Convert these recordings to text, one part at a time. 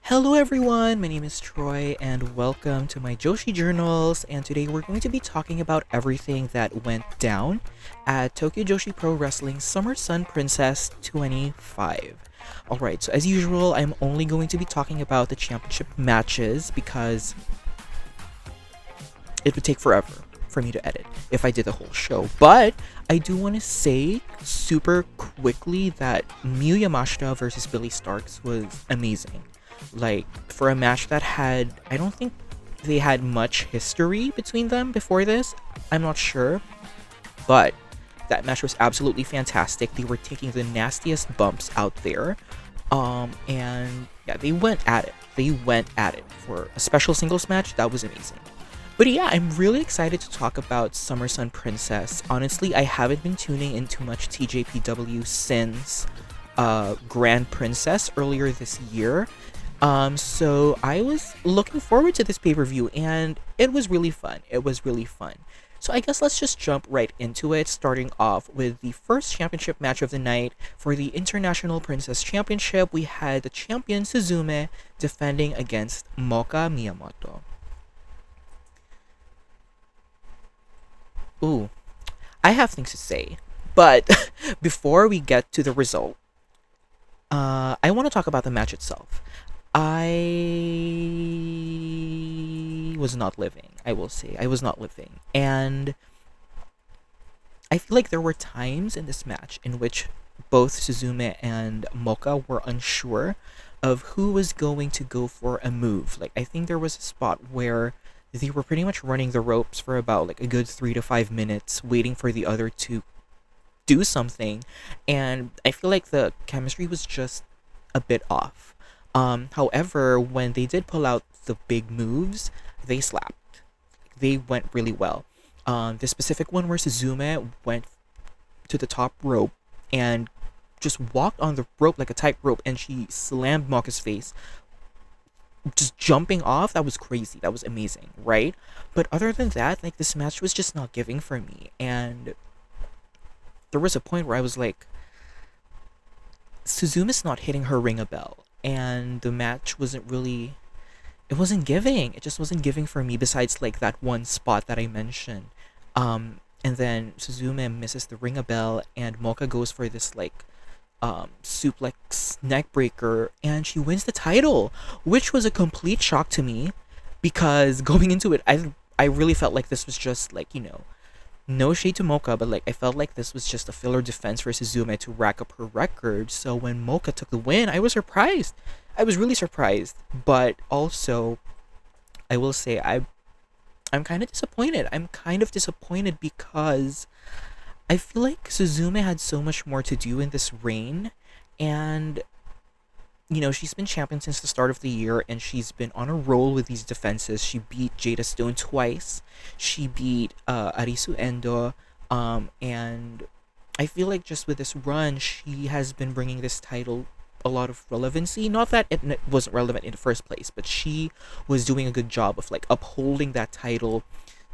Hello everyone, my name is Troy and welcome to my Joshi journals, and today we're going to be talking about everything that went down at Tokyo Joshi Pro Wrestling Summer Sun Princess 25. Alright, so as usual, I'm only going to be talking about the championship matches because it would take forever for me to edit if I did the whole show. But I do want to say super quickly that Miyu Yamashita versus Billy Starks was amazing. Like, for a match that I don't think they had much history between them before this. I'm not sure. But that match was absolutely fantastic. They were taking the nastiest bumps out there. And yeah, they went at it. They went at it for a special singles match. That was amazing. But yeah, I'm really excited to talk about Summer Sun Princess. Honestly, I haven't been tuning in too much TJPW since Grand Princess earlier this year. So I was looking forward to this pay-per-view and it was really fun. It was really fun. So I guess let's just jump right into it, starting off with the first championship match of the night. For the International Princess Championship, we had the champion Suzume defending against Moka Miyamoto. Ooh, I have things to say. But before we get to the result, I want to talk about the match itself. I was not living, I will say. I was not living. And I feel like there were times in this match in which both Suzume and Moka were unsure of who was going to go for a move. Like, I think there was a spot where they were pretty much running the ropes for about like a good 3 to 5 minutes, waiting for the other to do something. And I feel like the chemistry was just a bit off. However, when they did pull out the big moves, they slapped. They went really well. The specific one where Suzume went to the top rope and just walked on the rope like a tightrope, and she slammed Moka's face, just jumping off. That was crazy. That was amazing, right? But other than that, like, this match was just not giving for me. And there was a point where I was like, Suzume's not hitting her ring a bell. And the match it wasn't giving. It just wasn't giving for me, besides like that one spot that I mentioned. And then Suzume misses the ring a bell and Moka goes for this like suplex neck breaker and she wins the title, which was a complete shock to me because going into it, I really felt like this was just like, no shade to Moka, but like I felt like this was just a filler defense for Suzume to rack up her record. So when Moka took the win, I was surprised. I was really surprised. But also, I will say I'm kind of disappointed. I'm kind of disappointed because I feel like Suzume had so much more to do in this reign, and she's been champion since the start of the year, and she's been on a roll with these defenses. She beat Jada Stone twice. She beat Arisu Endo. And I feel like just with this run, she has been bringing this title a lot of relevancy. Not that it wasn't relevant in the first place, but she was doing a good job of like upholding that title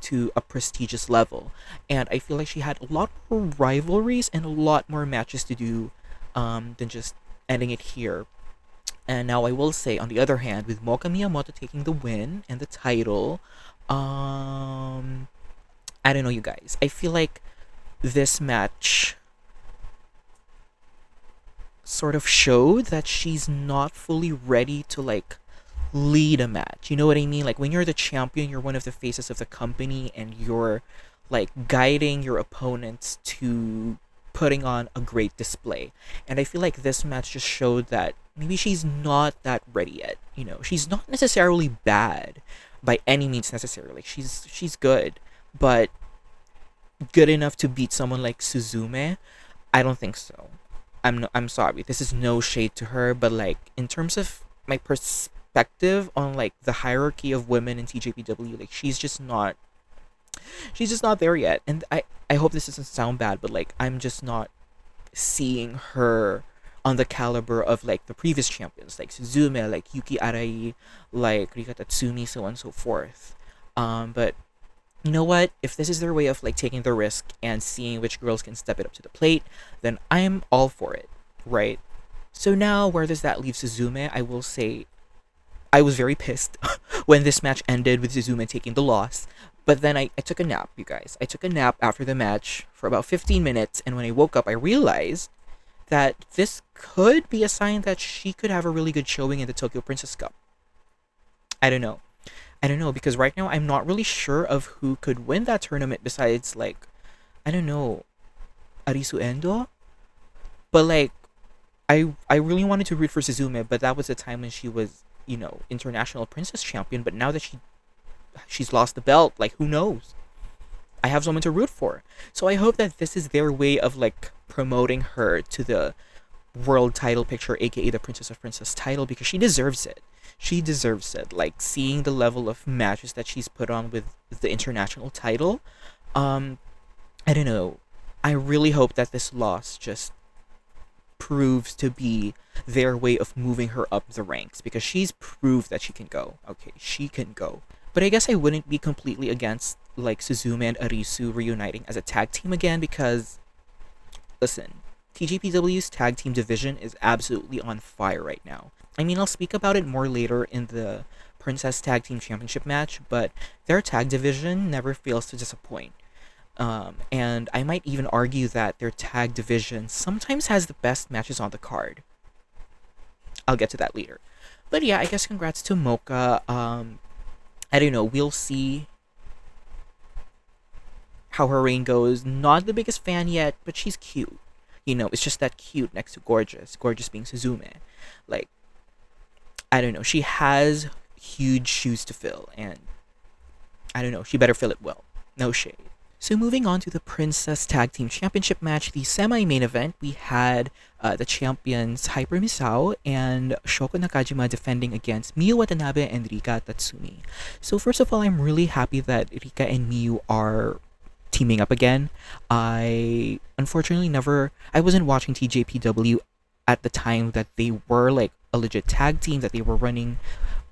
to a prestigious level. And I feel like she had a lot more rivalries and a lot more matches to do than just ending it here. And now I will say, on the other hand, with Moka Miyamoto taking the win and the title, I don't know, you guys. I feel like this match sort of showed that she's not fully ready to like lead a match. You know what I mean? Like, when you're the champion, you're one of the faces of the company and you're like guiding your opponents to putting on a great display. And I feel like this match just showed that maybe she's not that ready yet. She's not necessarily bad by any means necessarily. She's good, but good enough to beat someone like Suzume? I don't think so. I'm sorry. This is no shade to her, but like in terms of my perspective on like the hierarchy of women in TJPW, like she's just not there yet. And I hope this doesn't sound bad, but like I'm just not seeing her on the caliber of like the previous champions, like Suzume, like Yuki Arai, like Rika, so on and so forth. But you know what? If this is their way of like taking the risk and seeing which girls can step it up to the plate, then I'm all for it, right? So now, where does that leave Suzume? I will say I was very pissed when this match ended with Suzume taking the loss. But then I took a nap, you guys. I took a nap after the match for about 15 minutes, and when I woke up, I realized that this could be a sign that she could have a really good showing in the Tokyo Princess Cup. I don't know. I don't know, because right now I'm not really sure of who could win that tournament besides, like, I don't know, Arisu Endo? But, like, I really wanted to root for Suzume, but that was the time when she was, international princess champion. But now that she's lost the belt, like, who knows? I have someone to root for. So I hope that this is their way of, like, promoting her to the world title picture, aka the Princess of Princess title, because she deserves it. She deserves it. Like, seeing the level of matches that she's put on with the international title, I don't know. I really hope that this loss just proves to be their way of moving her up the ranks, because she's proved that she can go. Okay, she can go. But I guess I wouldn't be completely against, like, Suzume and Arisu reuniting as a tag team again, because, listen, TJPW's tag team division is absolutely on fire right now. I mean, I'll speak about it more later in the Princess Tag Team Championship match, but their tag division never fails to disappoint. And I might even argue that their tag division sometimes has the best matches on the card. I'll get to that later. But yeah, I guess congrats to Moka. I don't know, we'll see how her reign goes. Not the biggest fan yet, but she's cute. It's just that cute next to gorgeous. Gorgeous being Suzume. Like, I don't know, she has huge shoes to fill, and I don't know, she better fill it well. No shade. So moving on to the Princess Tag Team Championship match, the semi-main event, we had the champions Hyper Misao and Shoko Nakajima defending against Miyu Watanabe and Rika Tatsumi. So first of all, I'm really happy that Rika and Miyu are teaming up again. I unfortunately I wasn't watching TJPW at the time that they were like a legit tag team, that they were running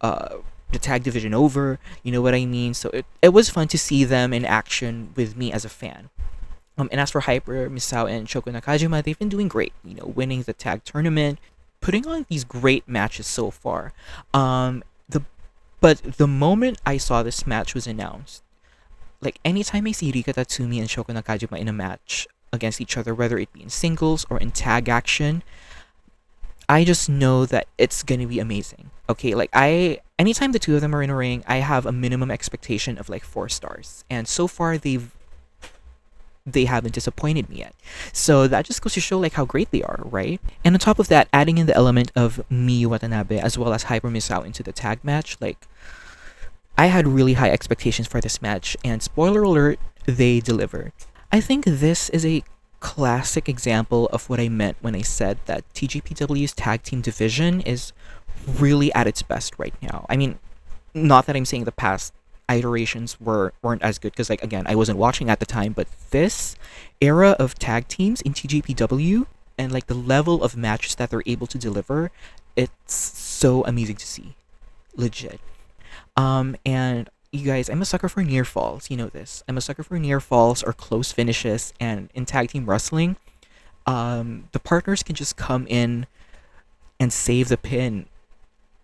the tag division over, you know what I mean? So it was fun to see them in action with me as a fan. And as for Hyper, Misao, and Shoko Nakajima, they've been doing great, winning the tag tournament, putting on these great matches so far. But the moment I saw this match was announced, like, anytime I see Rika Tatsumi and Shoko Nakajima in a match against each other, whether it be in singles or in tag action, I just know that it's gonna be amazing. Okay, like, anytime the two of them are in a ring, I have a minimum expectation of like 4 stars, and so far they haven't disappointed me yet. So that just goes to show like how great they are, right? And on top of that, adding in the element of Miyu Watanabe as well as Hyper Misao into the tag match, like, I had really high expectations for this match, and spoiler alert, they delivered. I think this is a classic example of what I meant when I said that TJPW's tag team division is really at its best right now. I mean, not that I'm saying the past iterations weren't as good, because, like, again, I wasn't watching at the time, but this era of tag teams in TJPW and like the level of matches that they're able to deliver, it's so amazing to see. Legit. And you guys, I'm a sucker for near falls. You know this. I'm a sucker for near falls or close finishes. And in tag team wrestling, the partners can just come in and save the pin,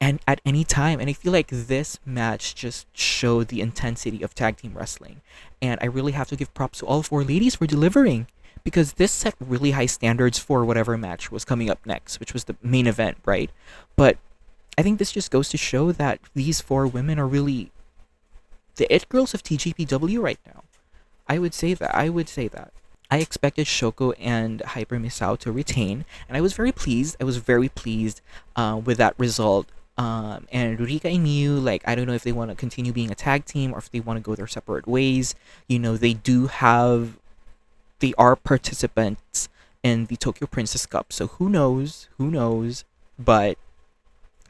and at any time. And I feel like this match just showed the intensity of tag team wrestling. And I really have to give props to all 4 ladies for delivering, because this set really high standards for whatever match was coming up next, which was the main event, right? But I think this just goes to show that these 4 women are really the it girls of TJPW right now. I would say that. I expected Shoko and Hyper Misao to retain, and I was very pleased. With that result. And Rika and Miyu, like, I don't know if they want to continue being a tag team or if they want to go their separate ways. They are participants in the Tokyo Princess Cup, so who knows? But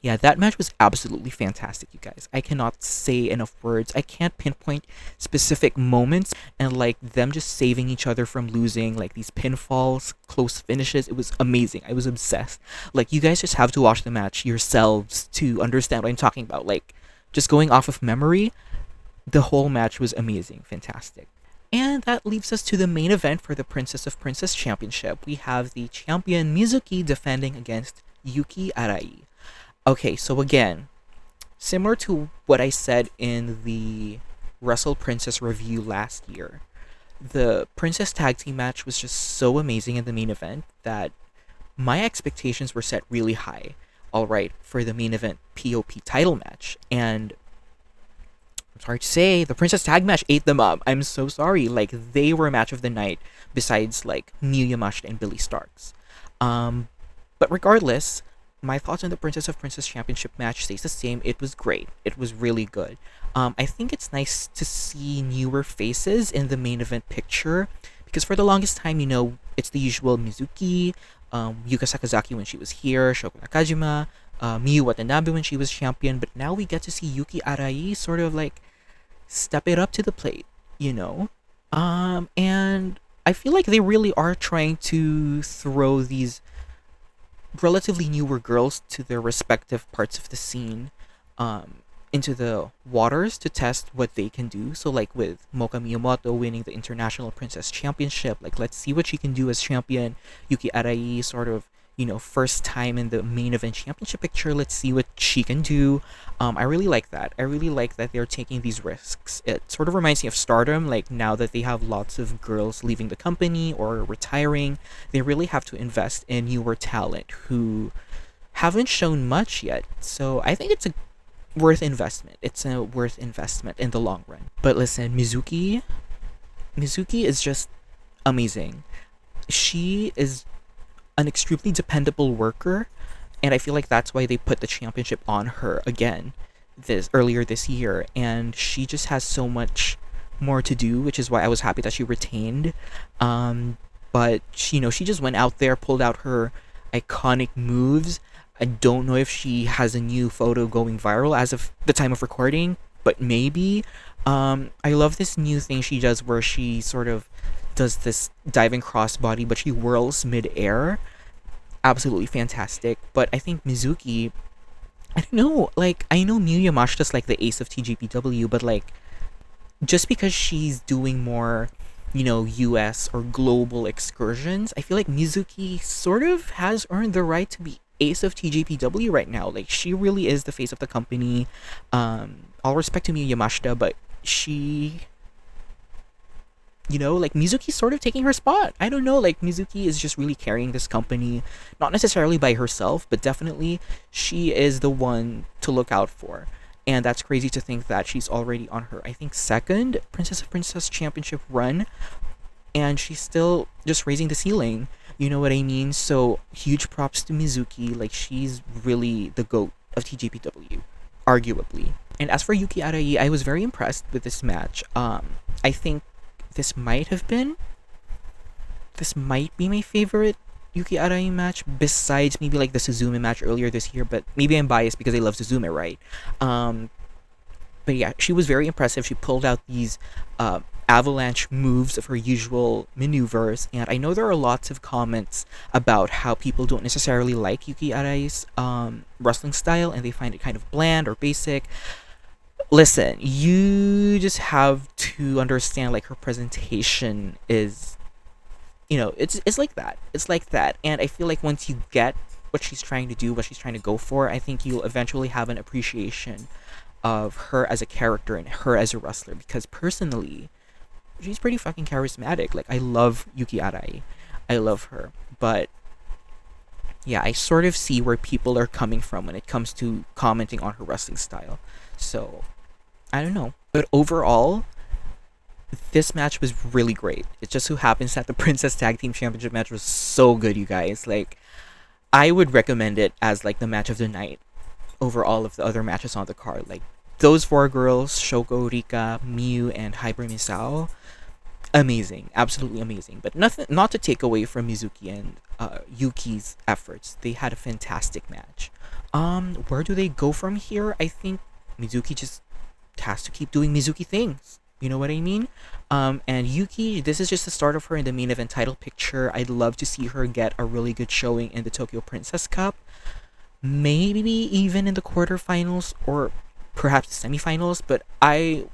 yeah, that match was absolutely fantastic, you guys. I cannot say enough words. I can't pinpoint specific moments, and like them just saving each other from losing, like these pinfalls, close finishes. It was amazing. I was obsessed. Like, you guys just have to watch the match yourselves to understand what I'm talking about. Like, just going off of memory, the whole match was amazing, fantastic. And that leaves us to the main event for the Princess of Princess Championship. We have the champion Mizuki defending against Yuki Arai. Okay, so again, Similar to what I said in the Wrestle Princess review last year, the Princess Tag Team match was just so amazing in the main event that my expectations were set really high. All right, for the main event POP title match, and I'm sorry to say, the Princess Tag match ate them up. I'm so sorry. Like, they were match of the night, besides like Miyu Yamashita and Billy Starks. Um, but regardless, my thoughts on the Princess of Princess Championship match stays the same. It was great. It was really good. I think it's nice to see newer faces in the main event picture because for the longest time, it's the usual Mizuki, Yuka Sakazaki when she was here, Shoko Nakajima, Miyu Watanabe when she was champion, but now we get to see Yuki Arai sort of like step it up to the plate, you know? And I feel like they really are trying to throw these relatively newer girls to their respective parts of the scene into the waters to test what they can do. So like with Moka Miyamoto winning the International Princess Championship, like let's see what she can do as champion. Yuki Arai sort of, first time in the main event championship picture. Let's see what she can do. I really like that. I really like that they're taking these risks. It sort of reminds me of Stardom, like now that they have lots of girls leaving the company or retiring, they really have to invest in newer talent who haven't shown much yet. So I think it's a worth investment. It's a worth investment in the long run. But listen, Mizuki is just amazing. She is an extremely dependable worker, and I feel like that's why they put the championship on her again this earlier this year, and she just has so much more to do, which is why I was happy that she retained. But she just went out there, pulled out her iconic moves. I don't know if she has a new photo going viral as of the time of recording, but maybe. I love this new thing she does where she sort of does this diving crossbody, but she whirls mid-air. Absolutely fantastic. But I think Mizuki, I don't know, like, I know Miyu Yamashita's like the ace of TJPW, but like, just because she's doing more, US or global excursions, I feel like Mizuki sort of has earned the right to be ace of TJPW right now. Like, she really is the face of the company. All respect to Miyu Yamashita, but she, like Mizuki's sort of taking her spot. I don't know, like Mizuki is just really carrying this company, not necessarily by herself, but definitely she is the one to look out for. And that's crazy to think that she's already on her, I think, second Princess of Princess Championship run, and she's still just raising the ceiling. You know what I mean? So huge props to Mizuki. Like, she's really the GOAT of TJPW, arguably. And as for Yuki Arai, I was very impressed with this match. I think this might be my favorite Yuki Arai match, besides maybe like the Suzume match earlier this year, but maybe I'm biased because I love Suzume, right? But yeah, she was very impressive. She pulled out these avalanche moves of her usual maneuvers, and I know there are lots of comments about how people don't necessarily like Yuki Arai's wrestling style, and they find it kind of bland or basic. Listen, you just have to understand, like, her presentation is, it's like that. It's like that. And I feel like once you get what she's trying to do, what she's trying to go for, I think you'll eventually have an appreciation of her as a character and her as a wrestler. Because personally, she's pretty fucking charismatic. Like, I love Yuki Arai. I love her. But yeah, I sort of see where people are coming from when it comes to commenting on her wrestling style. So, I don't know. But overall, this match was really great. It just so happens that the Princess Tag Team Championship match was so good, you guys. Like, I would recommend it as like the match of the night over all of the other matches on the card. Like, those four girls, Shoko, Rika, Miyu, and Hyper Misao, amazing. Absolutely amazing. But not to take away from Mizuki and Yuki's efforts. They had a fantastic match. Where do they go from here? I think Mizuki just has to keep doing Mizuki things. You know what I mean? And Yuki, this is just the start of her in the main event title picture. I'd love to see her get a really good showing in the Tokyo Princess Cup. Maybe even in the quarterfinals or perhaps the semifinals. But I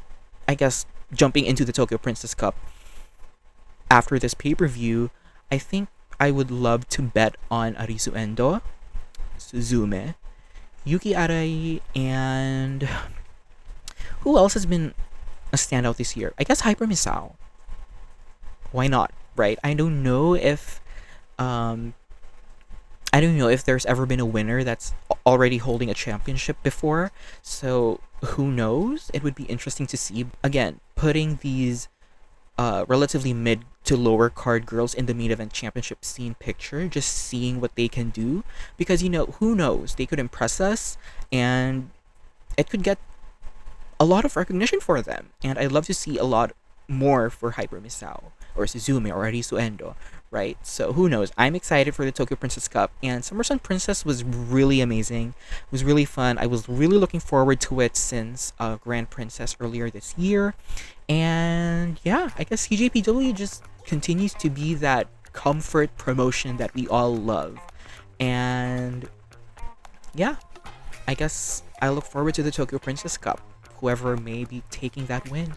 guess jumping into the Tokyo Princess Cup after this pay-per-view, I think I would love to bet on Arisu Endo, Suzume, Yuki Arai, and who else has been a standout this year? I guess Hyper Misao. Why not, right? Um I don't know if there's ever been a winner that's already holding a championship before. So who knows? It would be interesting to see. Again, putting these relatively mid to lower card girls in the main event championship scene picture, just seeing what they can do. Because, who knows? They could impress us and it could get a lot of recognition for them. And I'd love to see a lot more for Hyper Misao or Suzume or Arisu Endo, right? So who knows? I'm excited for the Tokyo Princess Cup, and Summer Sun Princess was really amazing. It was really fun. I was really looking forward to it since Grand Princess earlier this year. And yeah, I guess TJPW just continues to be that comfort promotion that we all love. And yeah, I guess I look forward to the Tokyo Princess Cup. Whoever may be taking that win,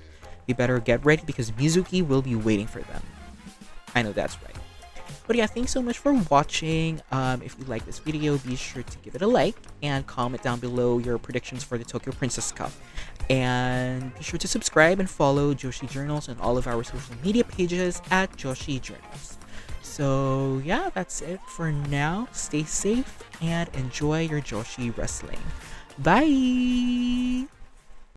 they better get ready because Mizuki will be waiting for them. I know that's right. But yeah, thanks so much for watching. If you like this video, be sure to give it a like and comment down below your predictions for the Tokyo Princess Cup. And be sure to subscribe and follow Joshi Journals on all of our social media pages at Joshi Journals. So yeah, that's it for now. Stay safe and enjoy your Joshi wrestling. Bye!